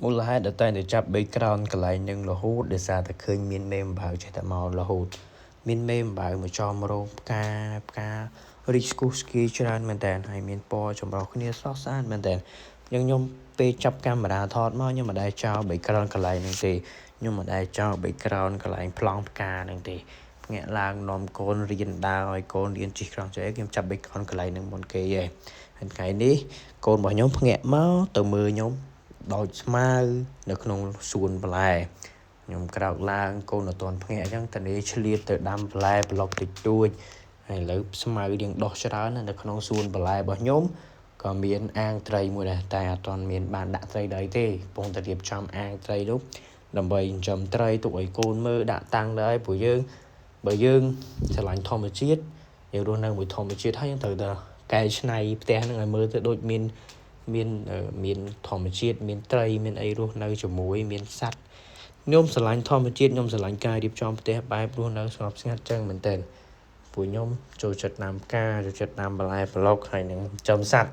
មូលហេតុដែលតែងតែចាប់ background កន្លែងនឹងរហូតដោយសារតែឃើញមានមេអំបៅចេះតែមករហូតមានមេអំបៅមកចំរោងផ្ការីកស្គុះស្គីច្រើនមែនតើហើយមានពណ៌ចម្រុះគ្នាស្រស់ស្អាតមែនតើខ្ញុំពេលចាប់កាមេរ៉ាថតមកខ្ញុំមិនដែលចោល background កន្លែងហ្នឹងទេខ្ញុំមិនដែលចោល background កន្លែងប្លង់ផ្កាហ្នឹងទេភ្ញាក់ឡើងនាំកូនរៀនដើរឲ្យកូនរៀនជិះក្រងចេះខ្ញុំចាប់ background កន្លែងហ្នឹងមុនគេឯងហើយថ្ងៃនេះកូនរបស់ខ្ញុំភ្ញាក់មកទៅមើលខ្ញុំដោយស្មៅនៅក្នុងសួនបន្លែខ្ញុំក្រោកឡើងកូនអត់ទាន់ភ្ញាក់អញ្ចឹងតានេះឆ្លៀតទៅដាំបន្លែប្លុកតិចតួចហើយឥឡូវស្មៅរៀងដុះច្រើននៅក្នុងសួនបន្លែរបស់ខ្ញុំក៏មានអាងត្រីមួយដែរតែអត់ទាន់មានបានដាក់ត្រីដែរទេកំពុងតែរៀបចំអាងត្រីនោះដើម្បីចិញ្ចឹមត្រីទុកឲ្យកូនមើលដាក់តាំងដែរព្រោះបើយើងឆ្លាញ់ធម្មជាតិយើងរស់នៅមួយធម្មជាតិហើយយើងត្រូវតែកែច្នៃផ្ទះហ្នឹងឲ្យមើលទៅដូចមានធម្មជាតិមានត្រីមានអីរស់នៅជាមួយមានសត្វខ្ញុំស្រឡាញ់ធម្មជាតិខ្ញុំស្រឡាញ់ការរៀបចំផ្ទះបែបរស់នៅស្ងប់ស្ងាត់ចឹងមែនតើពួកខ្ញុំចូលចិត្តតាមផ្កាចូលចិត្តតាមបន្លែប្លុកហើយនឹងចំសត្វ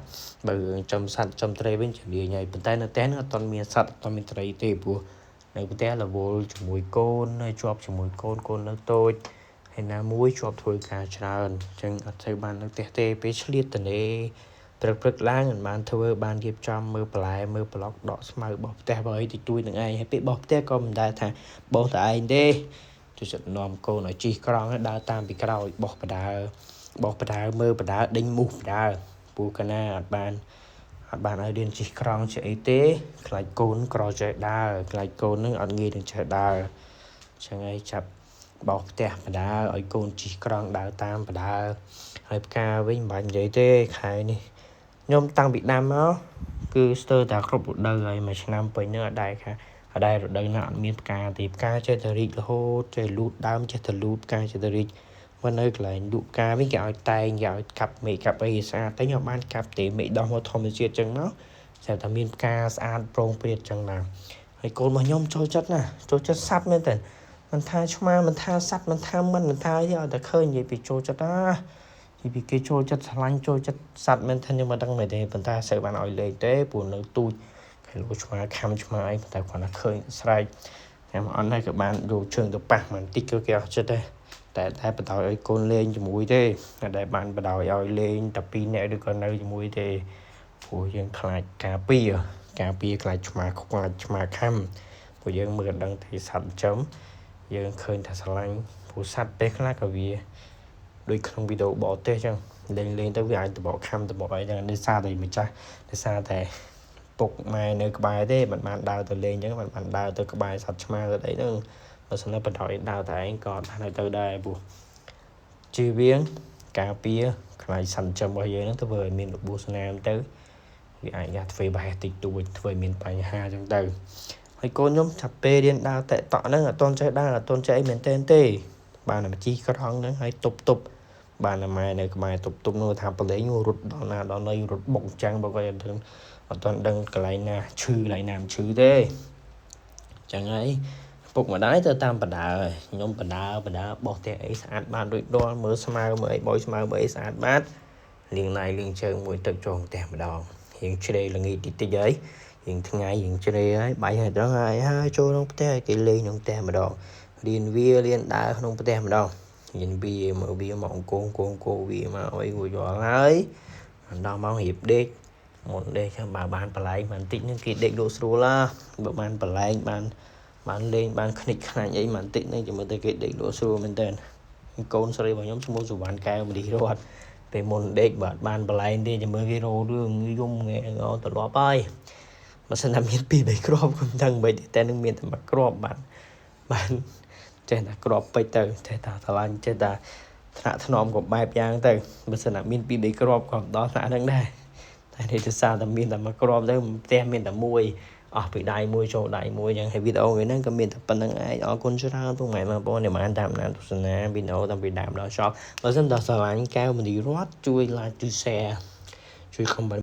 បើចំសត្វចំត្រីវិញជំនាញហើយប៉ុន្តែនៅផ្ទះហ្នឹងអត់ទាន់មានសត្វអត់ទាន់មានត្រីទេព្រោះនៅផ្ទះរវល់ជាមួយកូនហើយជាប់ជាមួយកូននៅតូចហើយណាមួយជាប់ធ្វើការច្រើនអញ្ចឹងអត់ទៅបាននៅផ្ទះទេពេលឆ្លៀតទៅនេះព្រឹកឡើងមិនបានធ្វើបានរៀបចំមើលបន្លែមើលប្លុកដកស្មៅបោះផ្ទះបើអីតិចតួចនឹងឯងហើយពេលបោះផ្ទះក៏មិនដែលថាបោះតែឯងទេជួយចិត្តនាំកូនឲ្យជិះក្រងដើរតាមពីក្រោយបោះបដើមើលបដើដេញមូសបដើពូកណាអត់បានឲ្យរៀនជិះក្រងជាអីទេខ្លាចកូនក្រចេះដើរខ្លាចកូននឹងអត់ងាយនឹងចេះដើរចឹងហើយចាប់បោះផ្ទះបដើឲ្យកូនជិះក្រងដើរតាមបដើហើយផ្កាវិញមិនបាច់និយាយទេខែនេះខ្ញុំតាំងពីដាំមកគឺស្ទើរតែគ្រប់រដូវហើយមួយឆ្នាំពេញនឹងអត់ដែលរដូវណាអត់មានផ្កាទេផ្កាចេះតែរីករហូតចេះលូតដើមចេះតែលូតផ្កាចេះតែរីកមកនៅកន្លែងលក់ផ្កាវិញគេឲ្យតែងគេឲ្យកាប់មេឃកាប់អីស្អាតតែខ្ញុំបានកាប់ទេមេឃដោះមកធម្មជាតិចឹងមកស្រាប់តែមានផ្កាស្អាតប្រងព្រាតចឹងណាហើយកូនរបស់ខ្ញុំចូលចិត្តណាចូលចិត្តសត្វមែនតើមិនថាឆ្មាមិនថាសត្វមិនថាមិនថាអីឲ្យតែឃើញនិយាយពីចូលចិត្តណានិយាយពីគេចូលចិត្តឆ្លាញ់ចូលចិត្តសត្វមែនថាខ្ញុំមិនដឹងមែនទេប៉ុន្តែសូវបានឲ្យលេងទេព្រោះនៅទូចគេលោកឆ្មាខំឆ្មាអីប៉ុន្តែគាត់ថាឃើញស្រែកខ្ញុំអត់ហើយក៏បានយកជើងទៅប៉ះបន្តិចក៏គេអត់ចិត្តដែរតែបដ ாய் ឲ្យកូនលេងជាមួយទេតែបានបដ ாய் ឲ្យលេងតែ2នាក់ឬក៏នៅជាមួយទេព្រោះយើងខ្លាចការពារខ្លាចឆ្មាខ្វាច់ឆ្មាខំព្រោះយើងមើលដឹងថាសត្វចំយើងឃើញថាស្រឡាញ់ព្រោះសត្វពេលខ្លះក៏វាដូចក្នុងវីដេអូបរទេសចឹងលេងទៅវាអាចតបខំតបអីចឹងដោយសារតែម្ចាស់ដោយសារតែពុកម៉ែនៅក្បែរទេមិនបានដើរទៅលេងចឹងមិនបានដើរទៅក្បែរសត្វឆ្មាទៅអីហ្នឹងបើសិនតែបដ ாய் ដើរតែឯងក៏អត់បានទៅដែរព្រោះជឿវៀងការពារខ្លាចសត្វចំរបស់យើងហ្នឹងទៅធ្វើឲ្យមានរបួសស្នាមទៅវាអាចធ្វើប្រហែសតិចតួចធ្វើឲ្យមានបញ្ហាចឹងទៅហើយកូនខ្ញុំចាប់ពេលរៀនដើរតែតក់ហ្នឹងអត់ទាន់ចេះដើរអត់ទាន់ចេះអីមែនទេបានតែជីក្រហងហ្នឹងហើយទប់បានតែម៉ែនៅក្បែរទប់នោះថាប្រឡែងរត់ដល់ណាដល់ណីរត់បុកចាំងបើគាត់អត់ទាន់ដឹងកន្លែងណាឈឺកន្លែងណាមិនឈឺទេចឹងហើយពុកម្ដាយទៅតាមបដើខ្ញុំបដើបោះផ្ទះអីស្អាតបានរួចរាល់មើលស្មៅមើលអីបោយស្មៅមើលអីស្អាតបានលាងណៃលាងជើងមួយទឹកចូលផ្ទះម្ដងរៀងជ្រេល្ងាចតិចហើយរៀងថ្ងៃរៀងជ្រេហើយបាយហើយដល់ហើយចូលក្នុងផ្ទះគេលេងក្នុងផ្ទះម្ដងរៀនដើរក្នុងផ្ទះម្ដងរៀនមើលវាមកអង្គគោវាមកអីរួចរាល់ហើយដល់ម៉ោងរៀបដេកមុនដេកចាំបើបានបលែងបន្តិចហ្នឹងគេដេកលក់ស្រួលបើបានបលែងបានលេងបានខ្និចខ្លាញ់អីបន្តិចហ្នឹងចាំមើលទៅគេដេកលក់ស្រួលមែនតើកូនស្រីរបស់ខ្ញុំឈ្មោះសុវណ្ណកែវមលីរតពេលមុនដេកបើបានបលែងទេចាំមើលគេរោរឿងយំងែងទៅលាប់ហើយបើសិនតែមាន2 3គ្រាប់ខ្ញុំដឹងមិនតែនឹងមានតែមួយគ្រាប់បានចេះតែគ្រាប់ពេចទៅចេះតែឆ្លាញ់ចេះតែថ្នាក់ថ្នមក៏បែបយ៉ាងទៅបើសិនតែមាន2 3គ្រាប់ក៏ដល់ថ្នាក់ហ្នឹងដែរតែនេះទៅសារតែមានតែមួយគ្រាប់ទៅផ្ទះមានតែមួយអស់ពីដៃមួយចូលដៃមួយចឹងហើយវីដេអូហ្នឹងក៏មានតែប៉ុណ្្នឹងឯងអរគុណច្រើនពុកម៉ែបងប្អូនដែលបានតាមដានទស្សនាវីដេអូតាំងពីដើមដល់ចប់បើសិនតើស្រឡាញ់កែវមនីរតជួយ like ជួយ share ជួយ comment